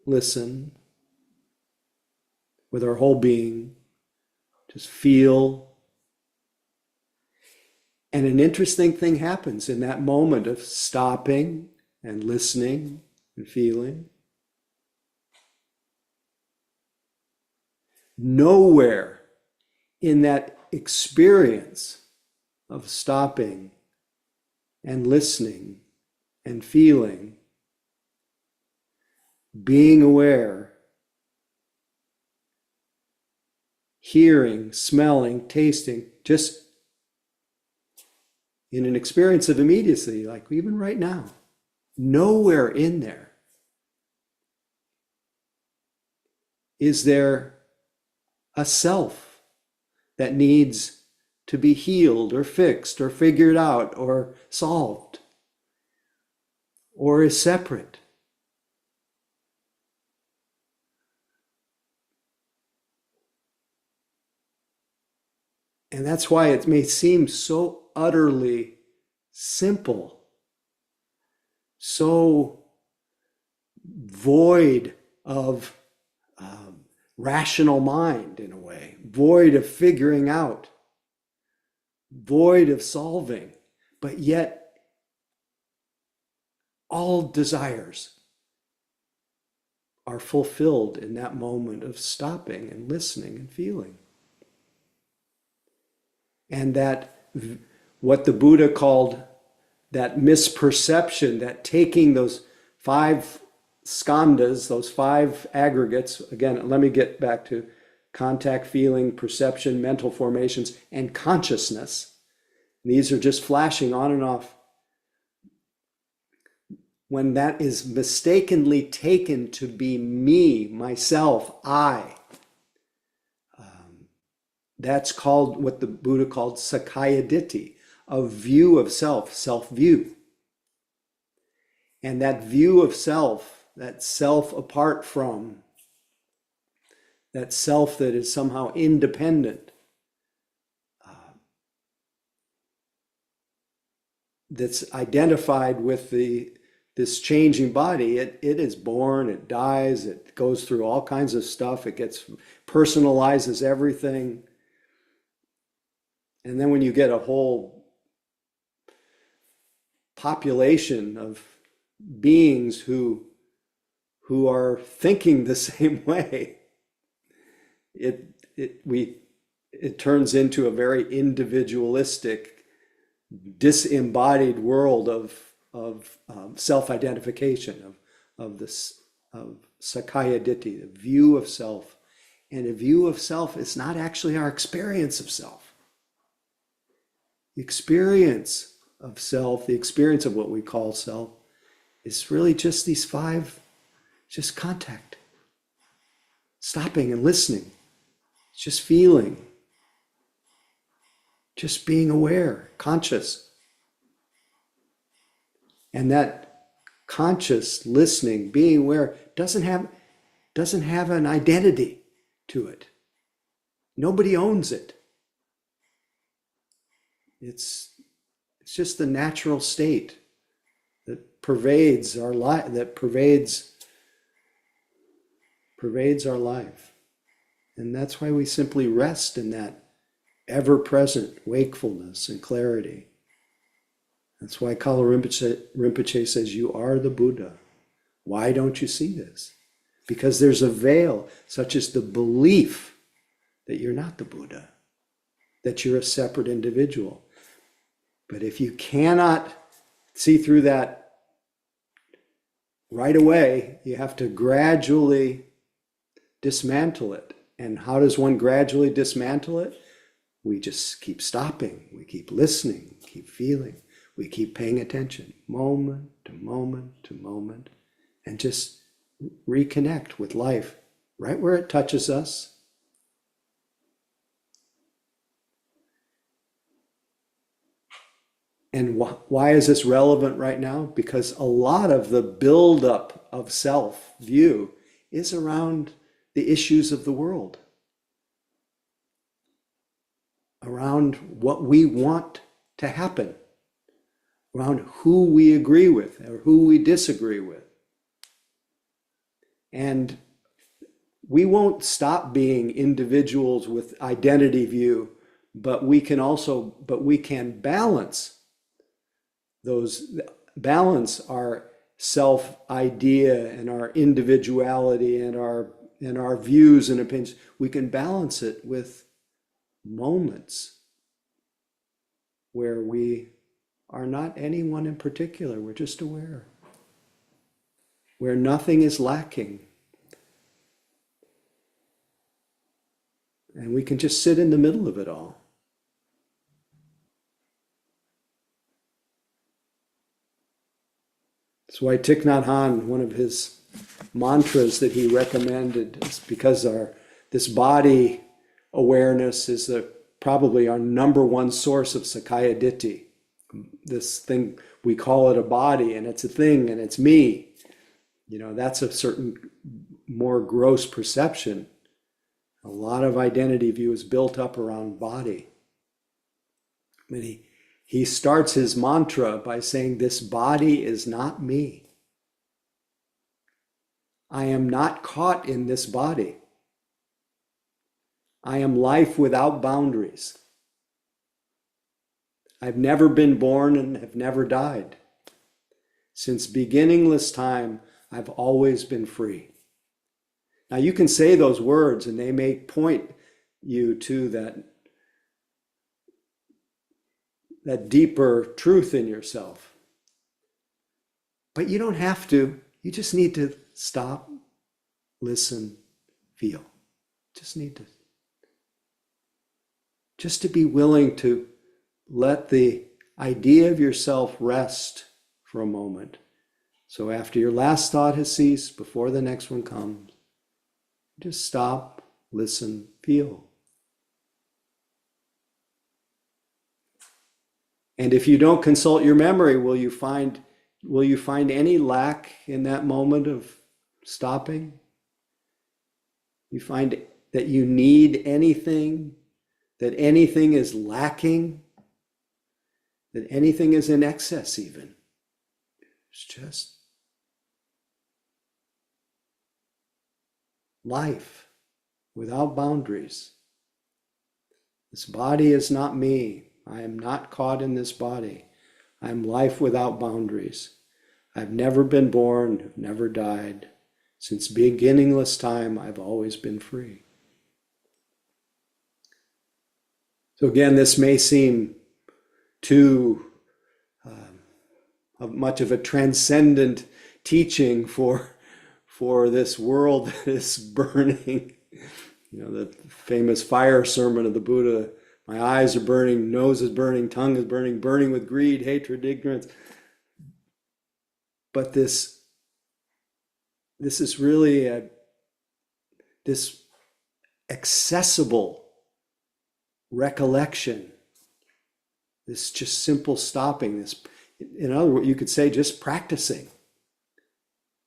listen with our whole being, just feel. And an interesting thing happens in that moment of stopping and listening and feeling. Nowhere in that experience of stopping and listening and feeling, being aware, hearing, smelling, tasting, just in an experience of immediacy, like even right now, nowhere in there is there a self that needs to be healed or fixed or figured out or solved or is separate. And that's why it may seem so utterly simple, so void of rational mind in a way, void of figuring out, void of solving, but yet all desires are fulfilled in that moment of stopping and listening and feeling. And that what the Buddha called that misperception, that taking those five skandhas, those five aggregates, again, let me get back to contact, feeling, perception, mental formations, and consciousness. These are just flashing on and off. When that is mistakenly taken to be me, myself, I, that's called what the Buddha called Sakaya Ditti, a view of self, self-view. And that view of self, that self apart from, that self that is somehow independent, that's identified with this changing body, it is born, it dies, it goes through all kinds of stuff, it gets personalizes everything. And then when you get a whole population of beings who are thinking the same way, it turns into a very individualistic, disembodied world of self-identification, of this of Sakaya Ditti, the view of self. And a view of self is not actually our experience of self. The experience of self, the experience of what we call self, is really just these five, just contact, stopping and listening, just feeling, just being aware, conscious. And that conscious listening, being aware, doesn't have an identity to it. Nobody owns it. It's just the natural state that pervades our life, that pervades our life. And that's why we simply rest in that ever-present wakefulness and clarity. That's why Kala Rinpoche says, you are the Buddha. Why don't you see this? Because there's a veil, such as the belief that you're not the Buddha, that you're a separate individual. But if you cannot see through that right away, you have to gradually dismantle it. And how does one gradually dismantle it? We just keep stopping, we keep listening, keep feeling, we keep paying attention, moment to moment to moment, and just reconnect with life right where it touches us. And why is this relevant right now? Because a lot of the buildup of self-view is around the issues of the world, around what we want to happen, around who we agree with or who we disagree with. And we won't stop being individuals with identity view, but we can balance our self-idea and our individuality and our views and opinions. We can balance it with moments where we are not anyone in particular. We're just aware, where nothing is lacking. And we can just sit in the middle of it all. That's why Thich Nhat Hanh, one of his mantras that he recommended, is because this body awareness is probably our number one source of Sakaya Ditti. This thing, we call it a body, and it's a thing, and it's me. That's a certain more gross perception. A lot of identity view is built up around body. But he starts his mantra by saying, this body is not me. I am not caught in this body. I am life without boundaries. I've never been born and have never died. Since beginningless time, I've always been free. Now you can say those words and they may point you to that deeper truth in yourself. But you don't have to. You just need to stop, listen, feel. Just to be willing to let the idea of yourself rest for a moment. So after your last thought has ceased, before the next one comes, just stop, listen, feel. And if you don't consult your memory, will you find any lack in that moment of stopping? You find that you need anything, that anything is lacking, that anything is in excess even. It's just life without boundaries. This body is not me. I am not caught in this body. I am life without boundaries. I've never been born, have never died. Since beginningless time, I've always been free. So again, this may seem too much of a transcendent teaching for this world that is burning. You know, the famous fire sermon of the Buddha, my eyes are burning, nose is burning, tongue is burning, burning with greed, hatred, ignorance. But this is really this accessible recollection, this just simple stopping, this, in other words, you could say just practicing.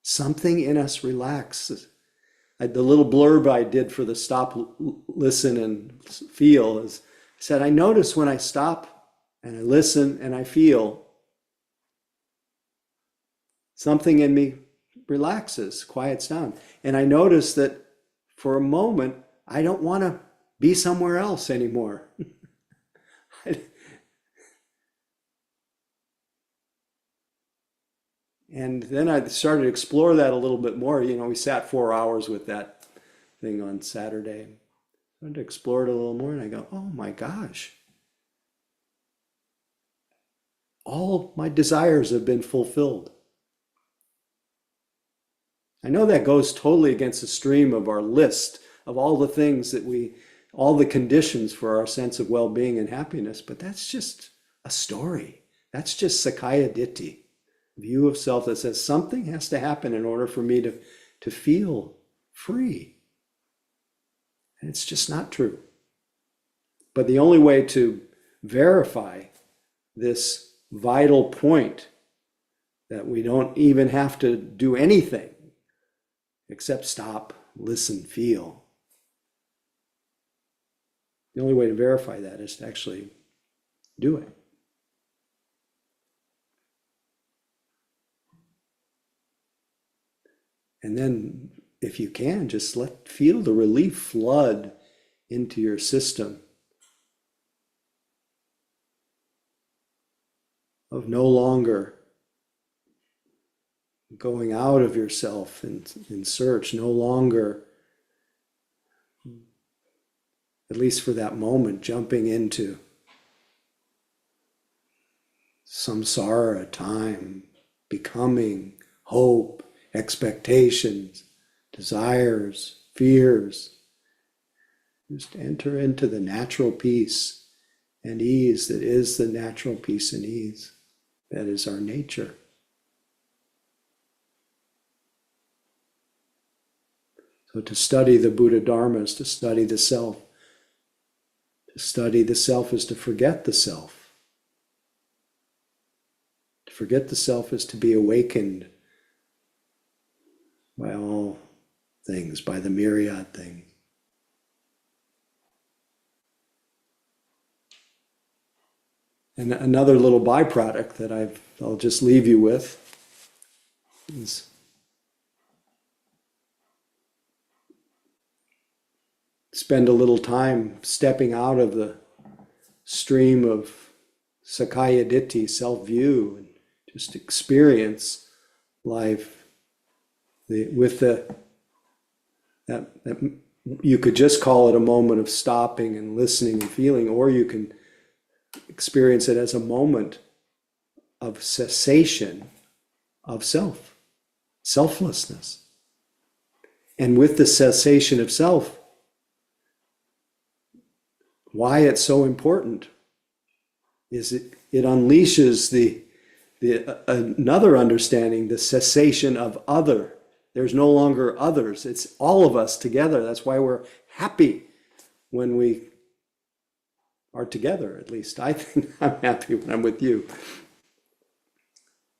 Something in us relaxes. The little blurb I did for the stop, listen, and feel is, I said, I notice when I stop and I listen and I feel, something in me relaxes, quiets down. And I notice that for a moment, I don't want to be somewhere else anymore. And then I started to explore that a little bit more. You know, we sat 4 hours with that thing on Saturday. I started to explore it a little more, and I go, oh my gosh. All my desires have been fulfilled. I know that goes totally against the stream of our list of all the things that all the conditions for our sense of well-being and happiness, but that's just a story. That's just Sakkaya Ditthi, view of self that says something has to happen in order for me to feel free. And it's just not true. But the only way to verify this vital point, that we don't even have to do anything except stop, listen, feel. The only way to verify that is to actually do it. And then, if you can, just feel the relief flood into your system of no longer going out of yourself in search, no longer, at least for that moment, jumping into samsara, time, becoming, hope, expectations, desires, fears. Just enter into the natural peace and ease that is the natural peace and ease. That is our nature. So to study the Buddha Dharma is to study the self. To study the self is to forget the self. To forget the self is to be awakened by all things, by the myriad things. And another little byproduct that I'll just leave you with is spend a little time stepping out of the stream of Sakkaya Ditthi, self-view, and just experience life that you could just call it a moment of stopping and listening and feeling, or you can experience it as a moment of cessation of selflessness. And with the cessation of self, why it's so important is it unleashes another understanding, the cessation of other. There's no longer others. It's all of us together. That's why we're happy when we are together, at least. I think I'm happy when I'm with you.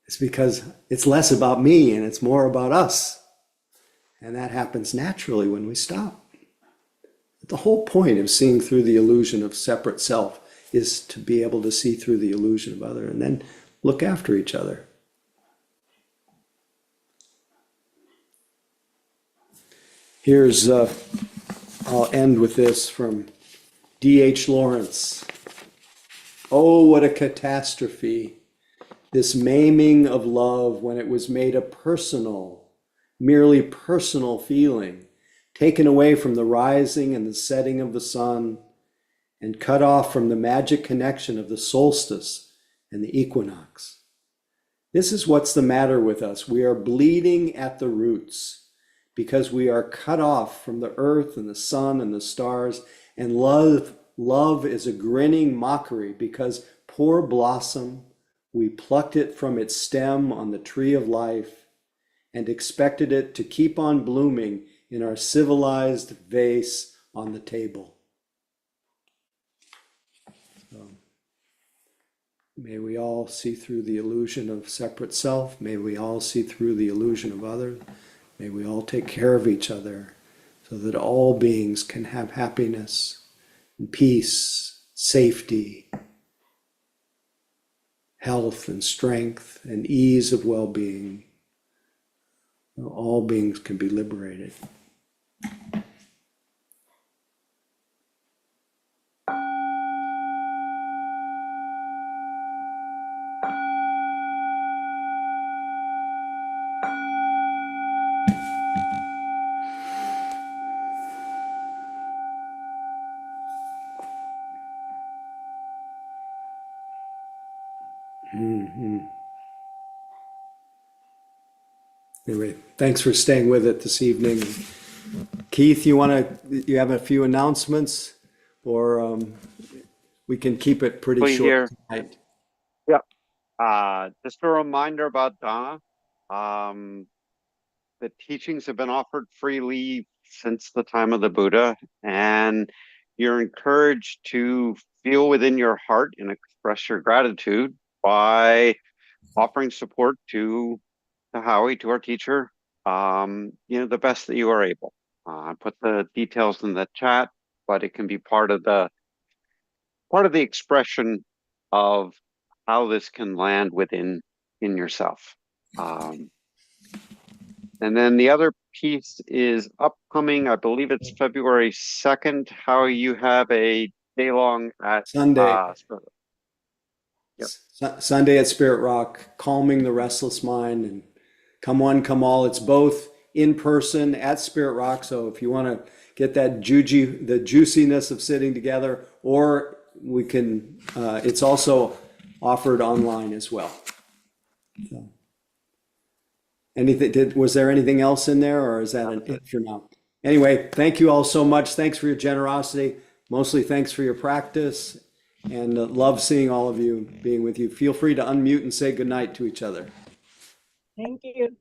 It's because it's less about me and it's more about us. And that happens naturally when we stop. The whole point of seeing through the illusion of separate self is to be able to see through the illusion of other and then look after each other. Here's, I'll end with this from D.H. Lawrence. Oh, what a catastrophe this maiming of love when it was made a personal, merely personal feeling, taken away from the rising and the setting of the sun, and cut off from the magic connection of the solstice and the equinox. This is what's the matter with us. We are bleeding at the roots because we are cut off from the earth and the sun and the stars, and love is a grinning mockery because, poor blossom, we plucked it from its stem on the tree of life and expected it to keep on blooming in our civilized vase on the table. So, may we all see through the illusion of separate self. May we all see through the illusion of others. May we all take care of each other so that all beings can have happiness and peace, safety, health and strength and ease of well-being. All beings can be liberated. Anyway, thanks for staying with it this evening. Keith, you have a few announcements, or we can keep it pretty We short hear. tonight. Just a reminder about Dharma. The teachings have been offered freely since the time of the Buddha, and you're encouraged to feel within your heart and express your gratitude by offering support to Howie, to our teacher, the best that you are able. I put the details in the chat, but it can be part of the expression of how this can land in yourself. And then the other piece is upcoming. I believe it's February 2nd. How you have a day long at Sunday. Yep. Sunday at Spirit Rock, calming the restless mind, and come one, come all. It's both in person at Spirit Rock. So if you want to get that the juiciness of sitting together, or we can, it's also offered online as well. So, was there anything else in there, or is that it for now? Anyway, thank you all so much. Thanks for your generosity. Mostly thanks for your practice, and love seeing all of you, being with you. Feel free to unmute and say goodnight to each other. Thank you.